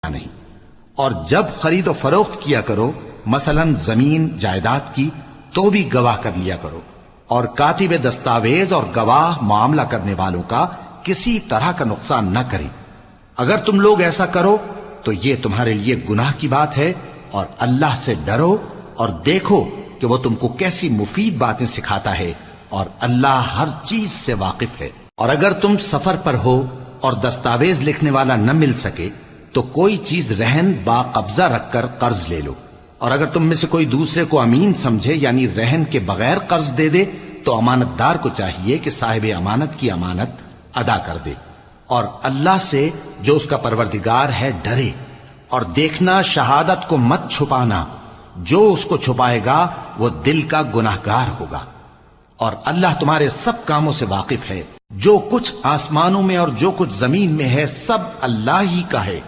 نہیں۔ اور جب خرید و فروخت کیا کرو، مثلا زمین جائیداد کی، تو بھی گواہ کر لیا کرو، اور کاتب دستاویز اور گواہ معاملہ کرنے والوں کا کسی طرح کا نقصان نہ کریں۔ اگر تم لوگ ایسا کرو تو یہ تمہارے لیے گناہ کی بات ہے، اور اللہ سے ڈرو اور دیکھو کہ وہ تم کو کیسی مفید باتیں سکھاتا ہے، اور اللہ ہر چیز سے واقف ہے۔ اور اگر تم سفر پر ہو اور دستاویز لکھنے والا نہ مل سکے تو کوئی چیز رہن با قبضہ رکھ کر قرض لے لو، اور اگر تم میں سے کوئی دوسرے کو امین سمجھے یعنی رہن کے بغیر قرض دے دے تو امانت دار کو چاہیے کہ صاحب امانت کی امانت ادا کر دے، اور اللہ سے جو اس کا پروردگار ہے ڈرے، اور دیکھنا شہادت کو مت چھپانا، جو اس کو چھپائے گا وہ دل کا گناہگار ہوگا۔ اور اللہ تمہارے سب کاموں سے واقف ہے، جو کچھ آسمانوں میں اور جو کچھ زمین میں ہے سب اللہ ہی کا ہے۔